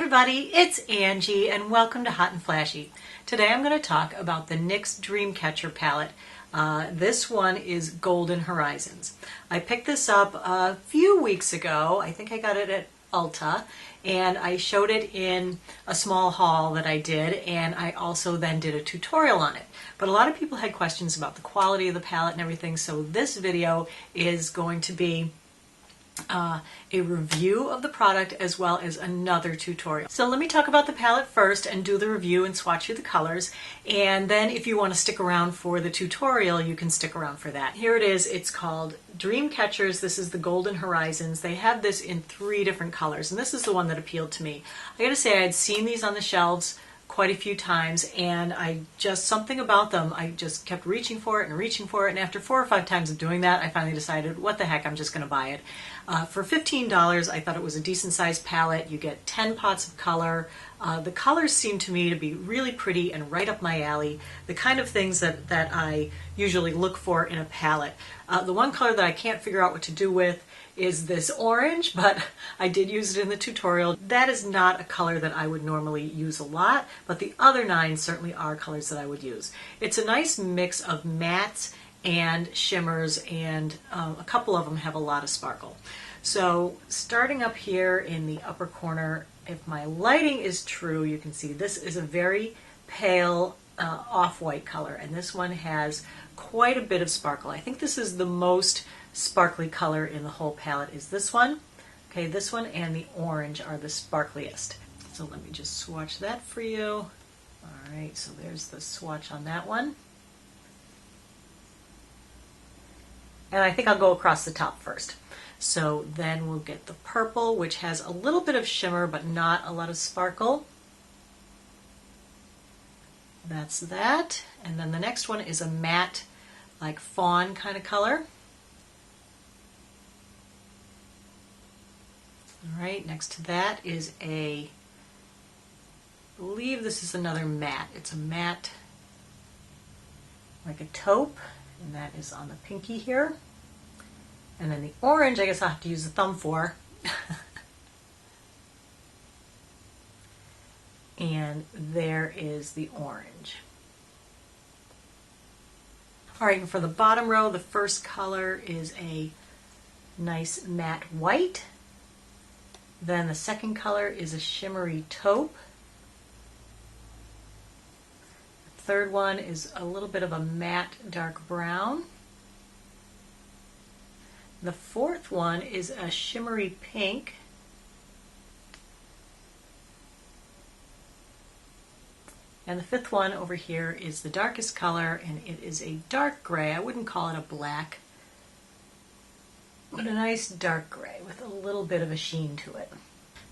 everybody, it's Angie and welcome to Hot and Flashy. Today I'm going to talk about the NYX Dreamcatcher palette. This one is Golden Horizons. I picked this up a few weeks ago. I think I got it at Ulta, and I showed it in a small haul that I did, and I also then did a tutorial on it. But a lot of people had questions about the quality of the palette and everything, so this video is going to be a review of the product as well as another tutorial. So let me talk about the palette first and do the review and swatch through the colors, and then if you want to stick around for the tutorial you can stick around for that. Here it is. It's called Dreamcatchers. This is the Golden Horizons. They have this in 3 different colors, and this is the one that appealed to me. I gotta say, I had seen these on the shelves quite a few times, and something about them, I just kept reaching for it, and after 4 or 5 times of doing that, I finally decided, what the heck, I'm just going to buy it. For $15, I thought it was a decent sized palette. You get 10 pots of color. The colors seem to me to be really pretty and right up my alley, the kind of things that I usually look for in a palette. The one color that I can't figure out what to do with is this orange, but I did use it in the tutorial. That is not a color that I would normally use a lot, but the other 9 certainly are colors that I would use. It's a nice mix of mattes and shimmers, and a couple of them have a lot of sparkle. So starting up here in the upper corner, if my lighting is true, you can see this is a very pale off-white color, and this one has quite a bit of sparkle. I think this is the most sparkly color in the whole palette is this one. Okay, this one and the orange are the sparkliest. So let me just swatch that for you. All right, so there's the swatch on that one. And I think I'll go across the top first. So then we'll get the purple, which has a little bit of shimmer but not a lot of sparkle. That's that. And then the next one is a matte, like fawn kind of color. All right, next to that is I believe this is another matte. It's a matte, like a taupe, and that is on the pinky here. And then the orange, I guess I'll have to use the thumb for. And there is the orange. All right, and for the bottom row, the first color is a nice matte white. Then the second color is a shimmery taupe. The third one is a little bit of a matte dark brown. The fourth one is a shimmery pink. And the fifth one over here is the darkest color, and it is a dark gray. I wouldn't call it a black, but a nice dark gray with a little bit of a sheen to it.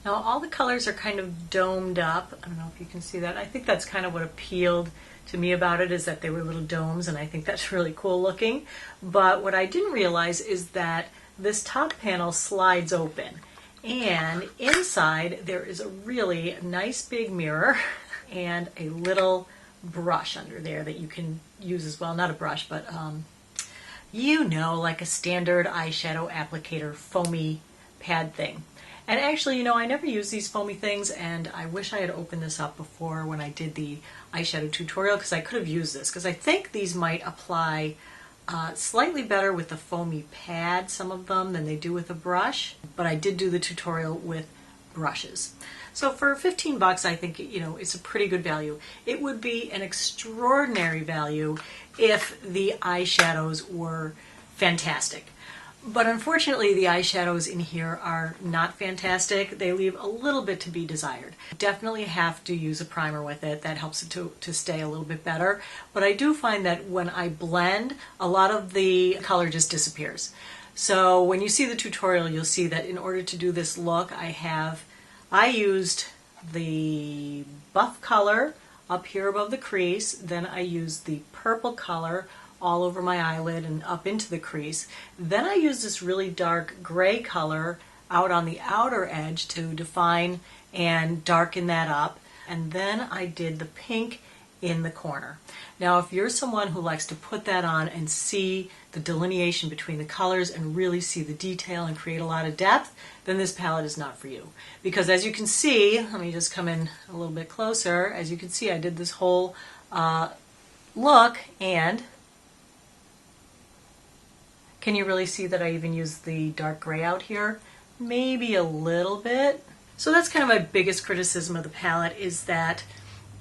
Now all the colors are kind of domed up. I don't know if you can see that. I think that's kind of what appealed to me about it, is that they were little domes, and I think that's really cool looking. But what I didn't realize is that this top panel slides open, and inside there is a really nice big mirror and a little brush under there that you can use as well. Not a brush, but you know, like a standard eyeshadow applicator foamy pad thing. And actually, you know, I never use these foamy things, and I wish I had opened this up before when I did the eyeshadow tutorial, because I could have used this, because I think these might apply slightly better with the foamy pad, some of them, than they do with a brush. But I did do the tutorial with brushes. So for 15 bucks, I think, you know, it's a pretty good value. It would be an extraordinary value if the eyeshadows were fantastic. But unfortunately, the eyeshadows in here are not fantastic. They leave a little bit to be desired. Definitely have to use a primer with it. That helps it to stay a little bit better. But I do find that when I blend, a lot of the color just disappears. So when you see the tutorial, you'll see that in order to do this look, I used the buff color up here above the crease, then I used the purple color all over my eyelid and up into the crease. Then I used this really dark gray color out on the outer edge to define and darken that up. And then I did the pink in the corner. Now, if you're someone who likes to put that on and see the delineation between the colors and really see the detail and create a lot of depth, then this palette is not for you. Because as you can see, let me just come in a little bit closer. As you can see, I did this whole look, and can you really see that I even used the dark gray out here? Maybe a little bit. So that's kind of my biggest criticism of the palette, is that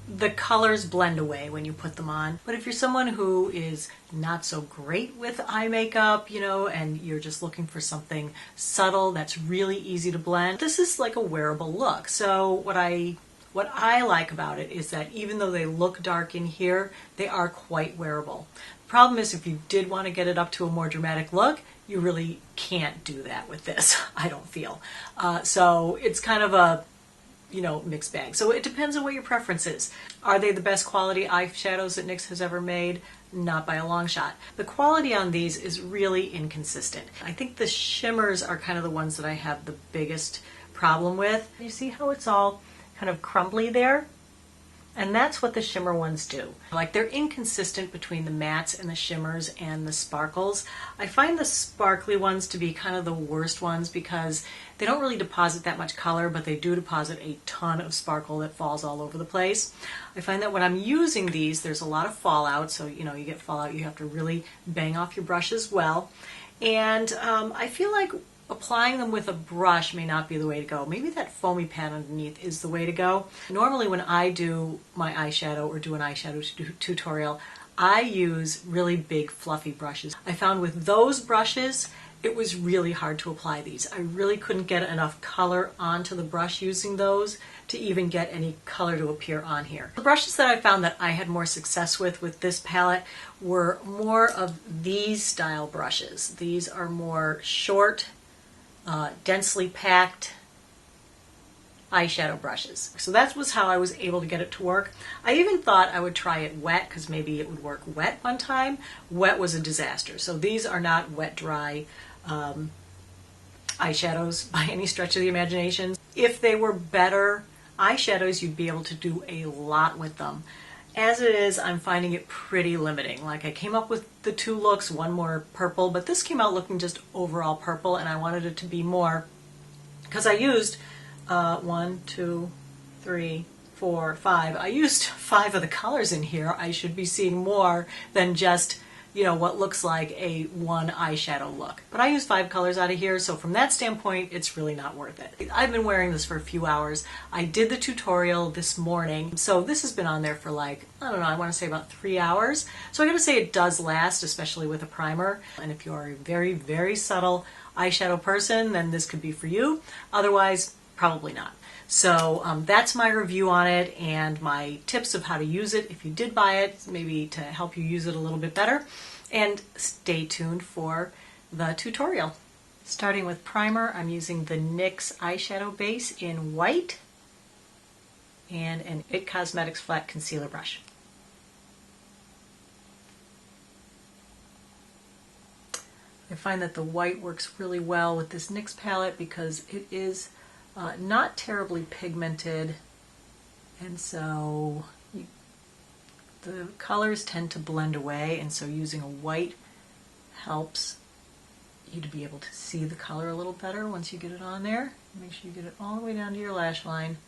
the colors blend away when you put them on. But if you're someone who is not so great with eye makeup, you know, and you're just looking for something subtle that's really easy to blend, this is like a wearable look. So what I like about it is that even though they look dark in here, they are quite wearable. The problem is, if you did want to get it up to a more dramatic look, you really can't do that with this, I don't feel. So it's kind of a, you know, mixed bag. So it depends on what your preference is. Are they the best quality eyeshadows that NYX has ever made? Not by a long shot. The quality on these is really inconsistent. I think the shimmers are kind of the ones that I have the biggest problem with. You see how it's all kind of crumbly there? And that's what the shimmer ones do. Like, they're inconsistent between the mattes and the shimmers and the sparkles. I find the sparkly ones to be kind of the worst ones because they don't really deposit that much color, but they do deposit a ton of sparkle that falls all over the place. I find that when I'm using these, there's a lot of fallout. So, you know, you get fallout, you have to really bang off your brush as well. And I feel like applying them with a brush may not be the way to go. Maybe that foamy pad underneath is the way to go. Normally when I do my eyeshadow or do an eyeshadow tutorial, I use really big fluffy brushes. I found with those brushes, it was really hard to apply these. I really couldn't get enough color onto the brush using those to even get any color to appear on here. The brushes that I found that I had more success with this palette were more of these style brushes. These are more short, densely packed eyeshadow brushes. So that was how I was able to get it to work. I even thought I would try it wet because maybe it would work wet one time. Wet was a disaster. So these are not wet dry eyeshadows by any stretch of the imagination. If they were better eyeshadows, you'd be able to do a lot with them. As it is, I'm finding it pretty limiting. Like, I came up with the two looks, one more purple, but this came out looking just overall purple, and I wanted it to be more, because I used 1, 2, 3, 4, 5. I used 5 of the colors in here. I should be seeing more than just, you know, what looks like a one eyeshadow look. But I used 5 colors out of here, so from that standpoint, it's really not worth it. I've been wearing this for a few hours. I did the tutorial this morning, so this has been on there for like, I don't know, I want to say about 3 hours. So I gotta say it does last, especially with a primer. And if you're a very, very subtle eyeshadow person, then this could be for you. Otherwise, probably not. So that's my review on it and my tips of how to use it if you did buy it, maybe to help you use it a little bit better. And stay tuned for the tutorial. Starting with primer, I'm using the NYX eyeshadow base in white and an IT Cosmetics flat concealer brush. I find that the white works really well with this NYX palette because it is not terribly pigmented, and so the colors tend to blend away, and so using a white helps you to be able to see the color a little better once you get it on there. Make sure you get it all the way down to your lash line,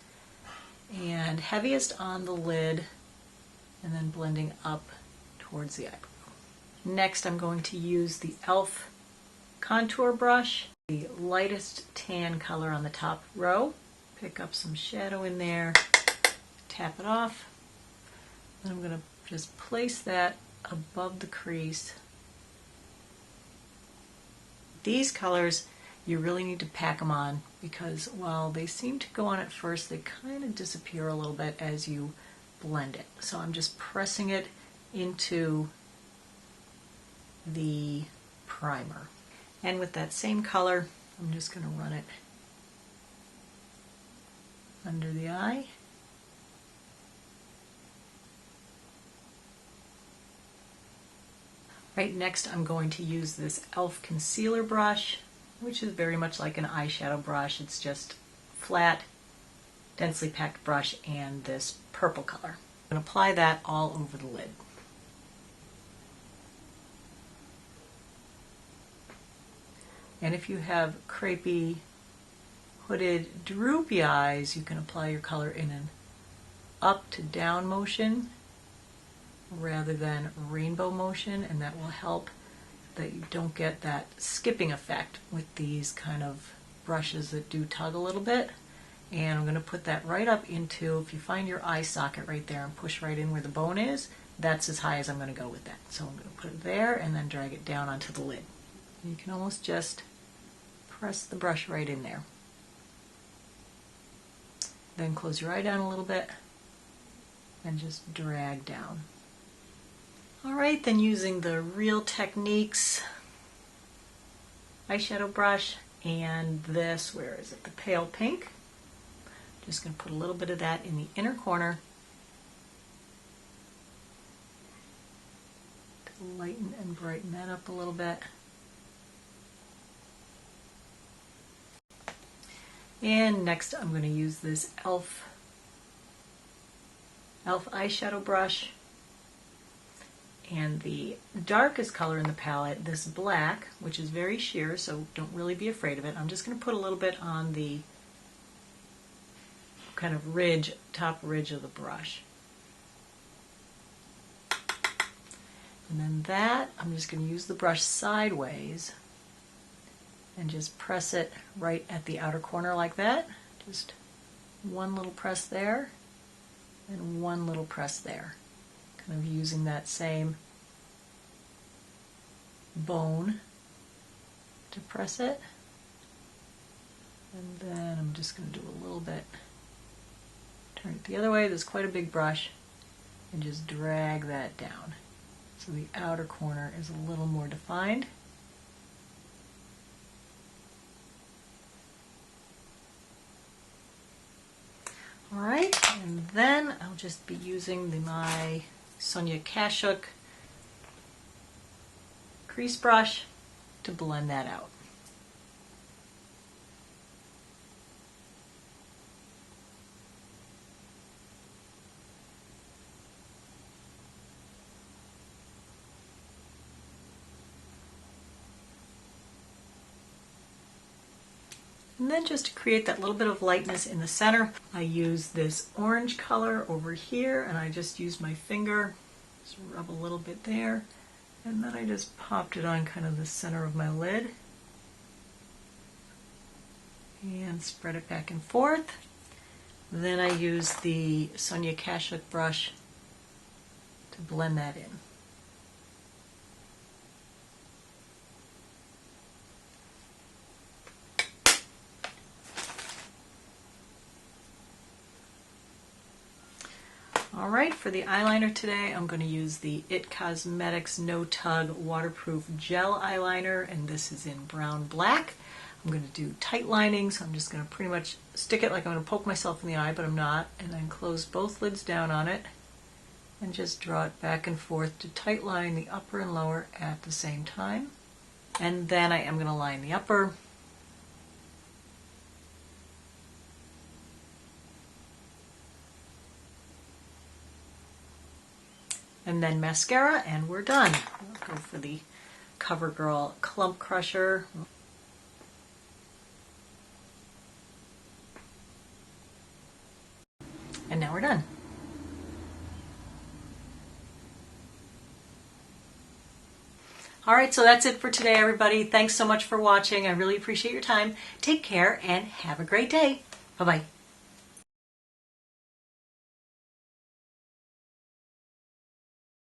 and heaviest on the lid, and then blending up towards the eyebrow. Next, I'm going to use the e.l.f. contour brush, the lightest tan color on the top row. Pick up some shadow in there, tap it off, and I'm going to just place that above the crease. These colors, you really need to pack them on because while they seem to go on at first, they kind of disappear a little bit as you blend it. So I'm just pressing it into the primer. And with that same color, I'm just going to run it under the eye. Right, next I'm going to use this e.l.f. concealer brush, which is very much like an eyeshadow brush. It's just flat, densely packed brush and this purple color. And apply that all over the lid. And if you have crepey, hooded, droopy eyes, you can apply your color in an up to down motion rather than rainbow motion, and that will help that you don't get that skipping effect with these kind of brushes that do tug a little bit. And I'm going to put that right up into, if you find your eye socket right there and push right in where the bone is, that's as high as I'm going to go with that. So I'm going to put it there and then drag it down onto the lid. You can almost just press the brush right in there. Then close your eye down a little bit and just drag down. Alright, then using the Real Techniques eyeshadow brush and this, where is it, the pale pink. Just going to put a little bit of that in the inner corner to lighten and brighten that up a little bit. And next I'm going to use this e.l.f. eyeshadow brush. And the darkest color in the palette, this black, which is very sheer, so don't really be afraid of it. I'm just going to put a little bit on the kind of ridge, top ridge of the brush. And then that, I'm just going to use the brush sideways and just press it right at the outer corner like that. Just one little press there and one little press there. Kind of using that same bone to press it. And then I'm just going to do a little bit, turn it the other way, there's quite a big brush, and just drag that down. So the outer corner is a little more defined. Alright, and then I'll just be using my Sonia Kashuk crease brush to blend that out. And then just to create that little bit of lightness in the center, I use this orange color over here, and I just use my finger, just rub a little bit there, and then I just popped it on kind of the center of my lid. And spread it back and forth. Then I use the Sonia Kashuk brush to blend that in. Alright, for the eyeliner today, I'm going to use the IT Cosmetics No Tug Waterproof Gel Eyeliner, and this is in brown black. I'm going to do tight lining, so I'm just going to pretty much stick it like I'm going to poke myself in the eye, but I'm not, and then close both lids down on it, and just draw it back and forth to tight line the upper and lower at the same time. And then I am going to line the upper. And then mascara, and we're done. I'll go for the CoverGirl Clump Crusher. And now we're done. Alright, so that's it for today, everybody. Thanks so much for watching. I really appreciate your time. Take care and have a great day. Bye-bye.